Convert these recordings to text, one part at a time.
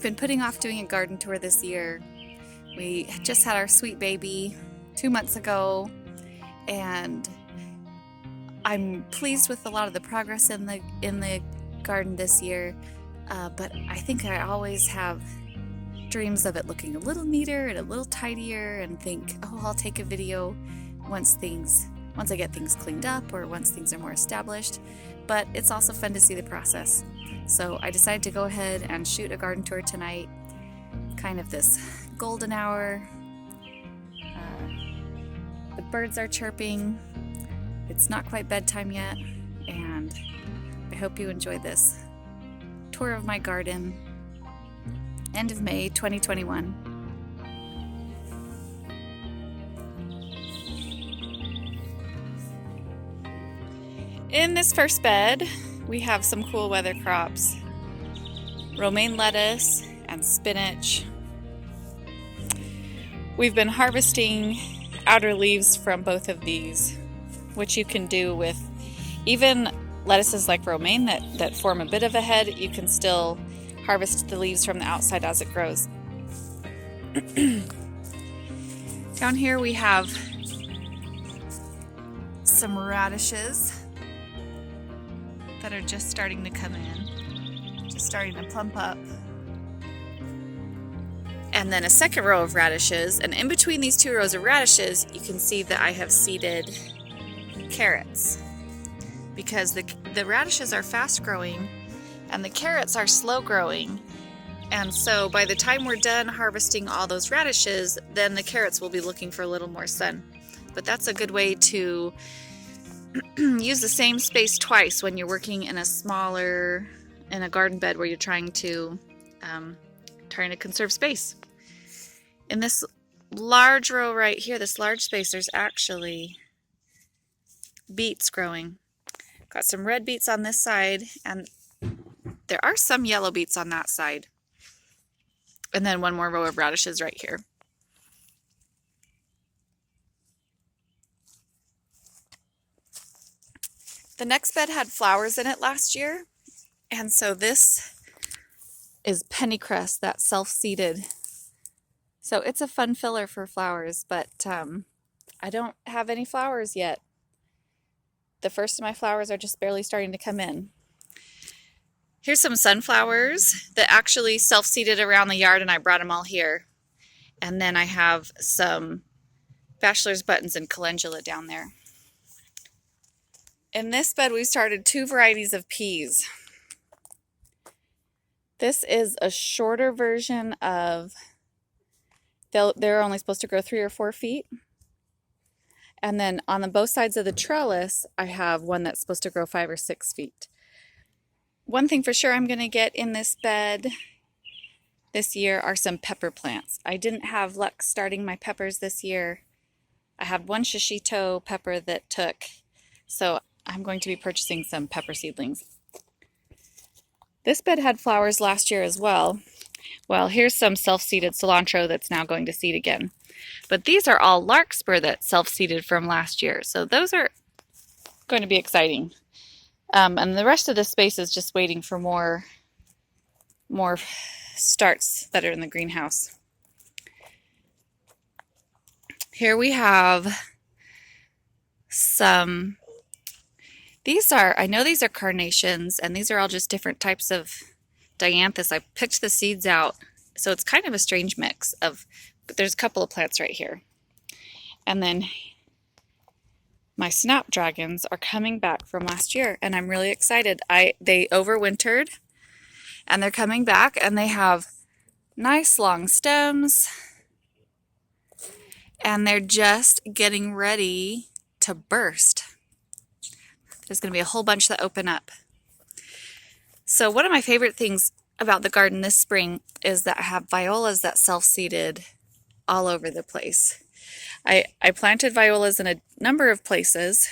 been putting off doing a garden tour this year. We just had our sweet baby 2 months ago, and I'm pleased with a lot of the progress in the garden this year, but I think I always have dreams of it looking a little neater and a little tidier, and think, oh, I'll take a video once I get things cleaned up or once things are more established. But it's also fun to see the process. So I decided to go ahead and shoot a garden tour tonight, kind of this golden hour. The birds are chirping. It's not quite bedtime yet, and I hope you enjoy this tour of my garden. End of May 2021. In this first bed, we have some cool weather crops: romaine lettuce and spinach. We've been harvesting outer leaves from both of these, which you can do with even lettuces like romaine that form a bit of a head. You can still harvest the leaves from the outside as it grows. Down here we have some radishes that are just starting to come in, just starting to plump up. And then a second row of radishes, and in between these 2 rows of radishes, you can see that I have seeded carrots, because the radishes are fast growing and the carrots are slow growing. And so by the time we're done harvesting all those radishes, then the carrots will be looking for a little more sun. But that's a good way to use the same space twice when you're working in a garden bed where you're trying to conserve space. In this large row right here, this large space, there's actually beets growing. Got some red beets on this side, and there are some yellow beets on that side. And then one more row of radishes right here. The next bed had flowers in it last year, and so this is pennycress that's self-seeded. So it's a fun filler for flowers, but I don't have any flowers yet. The first of my flowers are just barely starting to come in. Here's some sunflowers that actually self-seeded around the yard, and I brought them all here. And then I have some bachelor's buttons and calendula down there. In this bed, we started 2 varieties of peas. This is a shorter version of, they're only supposed to grow 3 or 4 feet. And then on both sides of the trellis, I have one that's supposed to grow 5 or 6 feet. One thing for sure I'm going to get in this bed this year are some pepper plants. I didn't have luck starting my peppers this year. I have one shishito pepper that took, so I'm going to be purchasing some pepper seedlings. This bed had flowers last year as well. Well, here's some self-seeded cilantro that's now going to seed again. But these are all larkspur that self-seeded from last year, so those are going to be exciting. And the rest of the space is just waiting for more starts that are in the greenhouse. Here we have some, I know these are carnations, and these are all just different types of dianthus. I picked the seeds out, so it's kind of a strange mix of, there's a couple of plants right here. And then my snapdragons are coming back from last year, and I'm really excited. They overwintered, and they're coming back, and they have nice long stems, and they're just getting ready to burst. There's going to be a whole bunch that open up. So one of my favorite things about the garden this spring is that I have violas that self-seeded all over the place. I planted violas in a number of places.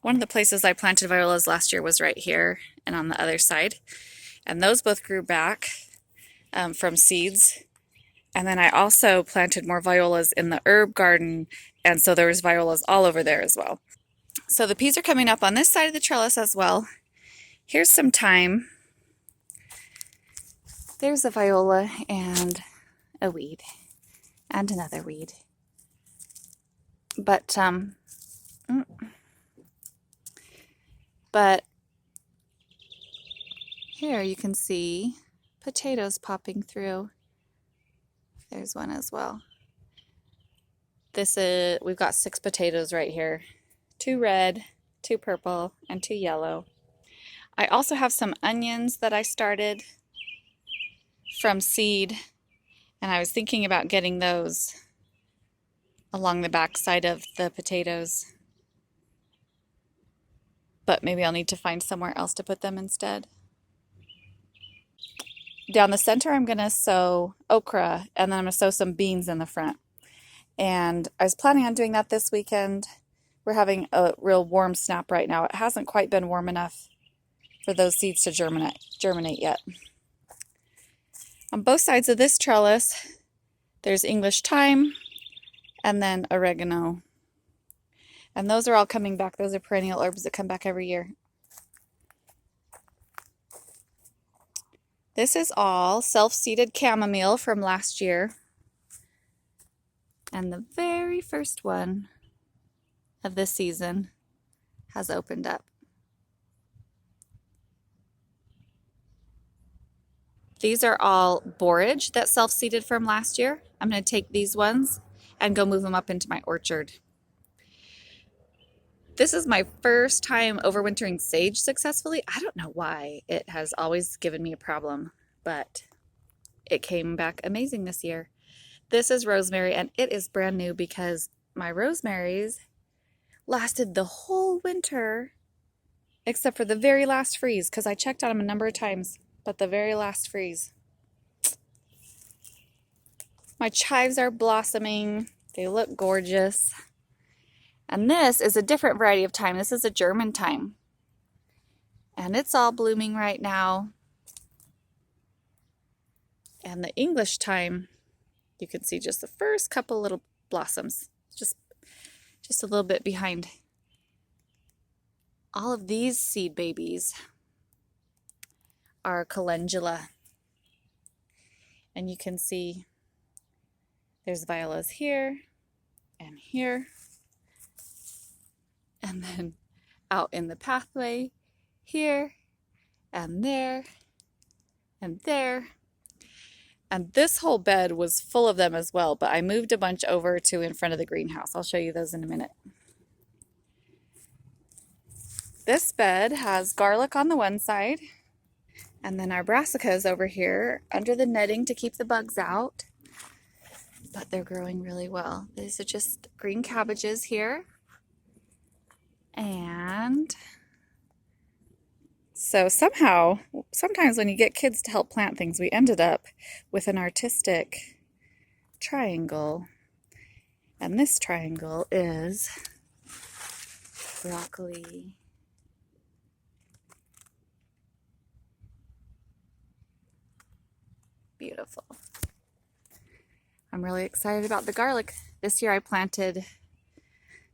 One of the places I planted violas last year was right here and on the other side. And those both grew back from seeds. And then I also planted more violas in the herb garden, and so there was violas all over there as well. So the peas are coming up on this side of the trellis as well. Here's some thyme. There's a viola and a weed and another weed. But here you can see potatoes popping through. There's one as well. We've got 6 potatoes right here. 2 red, 2 purple, and 2 yellow. I also have some onions that I started from seed, and I was thinking about getting those along the back side of the potatoes. But maybe I'll need to find somewhere else to put them instead. Down the center, I'm going to sow okra, and then I'm going to sow some beans in the front. And I was planning on doing that this weekend. We're having a real warm snap right now. It hasn't quite been warm enough for those seeds to germinate yet. On both sides of this trellis, there's English thyme and then oregano. And those are all coming back. Those are perennial herbs that come back every year. This is all self-seeded chamomile from last year. And the very first one of this season has opened up. These are all borage that self-seeded from last year. I'm going to take these ones and go move them up into my orchard. This is my first time overwintering sage successfully. I don't know why. It has always given me a problem, but it came back amazing this year. This is rosemary, and it is brand new because my rosemaries lasted the whole winter except for the very last freeze, because I checked on them a number of times, but the very last freeze. My chives are blossoming. They look gorgeous. And this is a different variety of thyme. This is a German thyme. And it's all blooming right now. And the English thyme, you can see just the first couple little blossoms. Just a little bit behind. All of these seed babies are calendula. And you can see there's violas here and here. And then out in the pathway here and there and there. And this whole bed was full of them as well, but I moved a bunch over to in front of the greenhouse. I'll show you those in a minute. This bed has garlic on the one side, and then our brassicas over here under the netting to keep the bugs out. But they're growing really well. These are just green cabbages here. And so sometimes when you get kids to help plant things, we ended up with an artistic triangle. And this triangle is broccoli, beautiful. I'm really excited about the garlic. This year I planted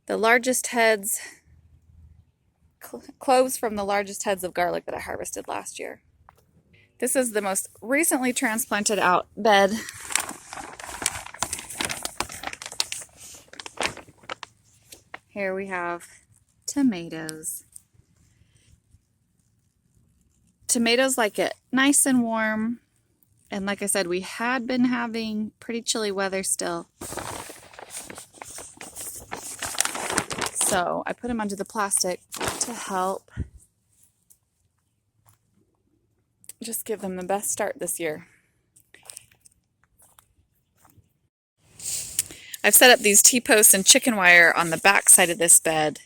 the largest heads, cloves from the largest heads of garlic that I harvested last year. This is the most recently transplanted out bed. Here we have tomatoes. Tomatoes like it nice and warm. And like I said, we had been having pretty chilly weather still. So I put them under the plastic to help just give them the best start this year. I've set up these T-posts and chicken wire on the back side of this bed.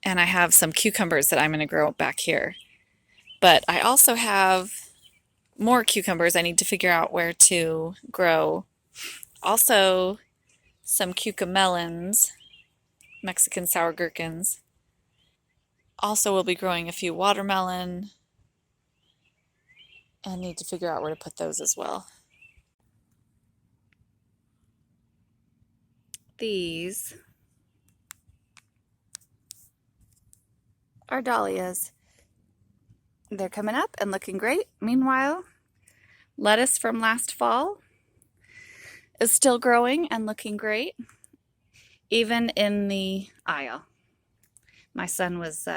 And I have some cucumbers that I'm going to grow back here. But I also have more cucumbers I need to figure out where to grow. Also, some cucamelons, Mexican sour gherkins. Also, we'll be growing a few watermelon. And need to figure out where to put those as well. These are dahlias. they're coming up and looking great. Meanwhile, lettuce from last fall is still growing and looking great, even in the aisle. My son was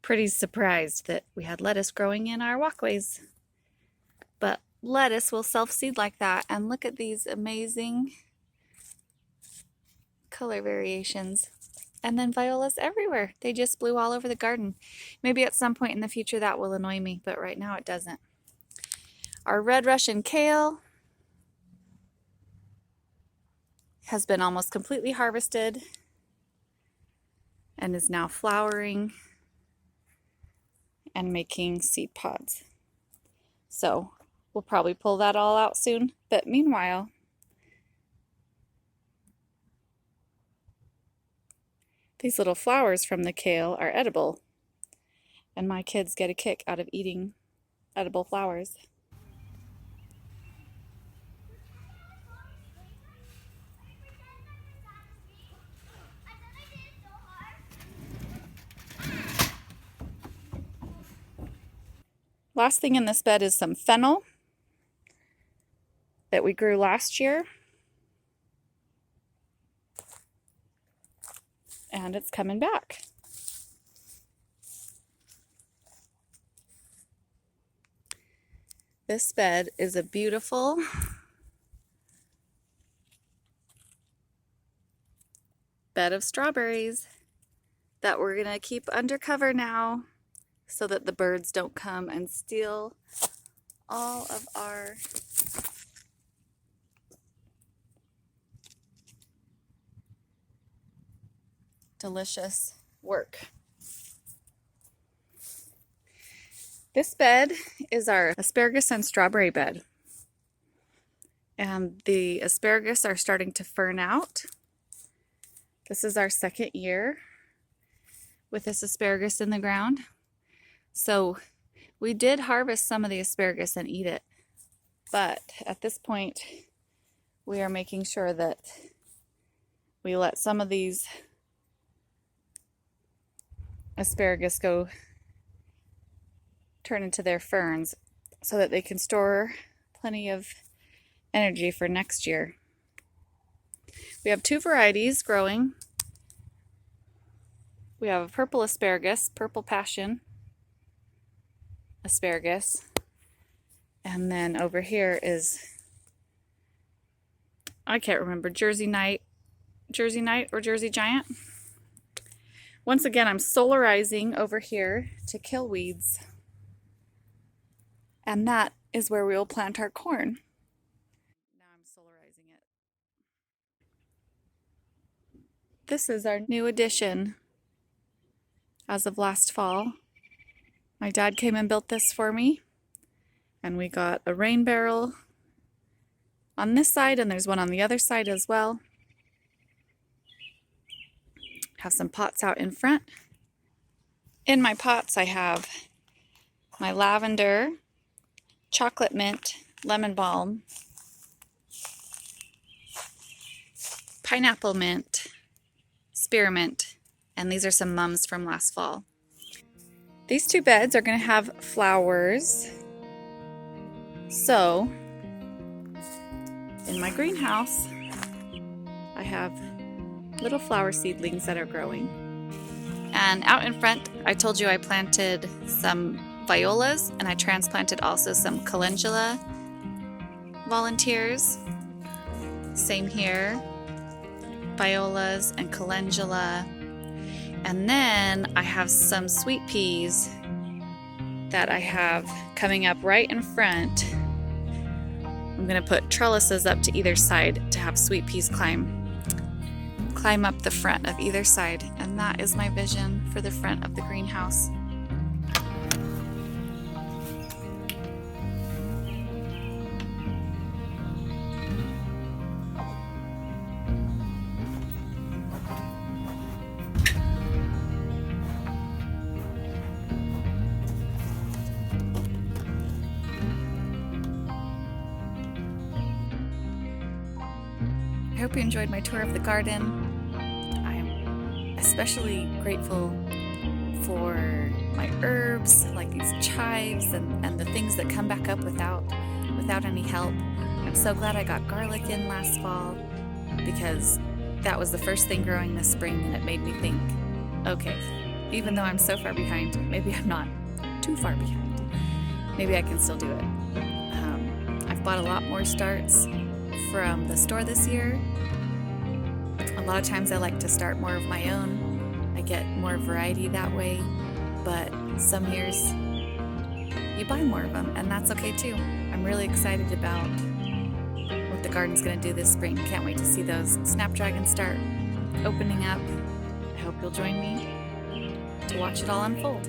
pretty surprised that we had lettuce growing in our walkways. But lettuce will self-seed like that, and look at these amazing color variations. And then violas everywhere. They just blew all over the garden. Maybe at some point in the future that will annoy me, but right now it doesn't. Our red Russian kale has been almost completely harvested and is now flowering and making seed pods. So we'll probably pull that all out soon. But meanwhile, these little flowers from the kale are edible, and my kids get a kick out of eating edible flowers. Last thing in this bed is some fennel that we grew last year. And it's coming back. This bed is a beautiful bed of strawberries that we're gonna keep under cover now so that the birds don't come and steal all of our delicious work. This bed is our asparagus and strawberry bed. And the asparagus are starting to fern out. This is our second year with this asparagus in the ground. So we did harvest some of the asparagus and eat it. But at this point, we are making sure that we let some of these asparagus go turn into their ferns so that they can store plenty of energy for next year. We have two varieties growing. We have a purple asparagus, purple passion asparagus, and then over here is, I can't remember, Jersey Night or Jersey Giant. Once again, I'm solarizing over here to kill weeds. And that is where we will plant our corn. Now I'm solarizing it. This is our new addition as of last fall. My dad came and built this for me. And we got a rain barrel on this side, and there's one on the other side as well. Have some pots out in front. In my pots I have my lavender, chocolate mint, lemon balm, pineapple mint, spearmint, and these are some mums from last fall. These two beds are going to have flowers. So, in my greenhouse, I have little flower seedlings that are growing. And out in front, I told you I planted some violas, and I transplanted also some calendula volunteers. Same here, violas and calendula. And then I have some sweet peas that I have coming up right in front. I'm going to put trellises up to either side to have sweet peas climb up the front of either side, and that is my vision for the front of the greenhouse. I hope you enjoyed my tour of the garden. I'm especially grateful for my herbs, like these chives and the things that come back up without any help. I'm so glad I got garlic in last fall, because that was the first thing growing this spring, and it made me think, okay, even though I'm so far behind, maybe I'm not too far behind. Maybe I can still do it. I've bought a lot more starts from the store this year. A lot of times I like to start more of my own. I get more variety that way, but some years you buy more of them, and that's okay too. I'm really excited about what the garden's gonna do this spring. Can't wait to see those snapdragons start opening up. I hope you'll join me to watch it all unfold.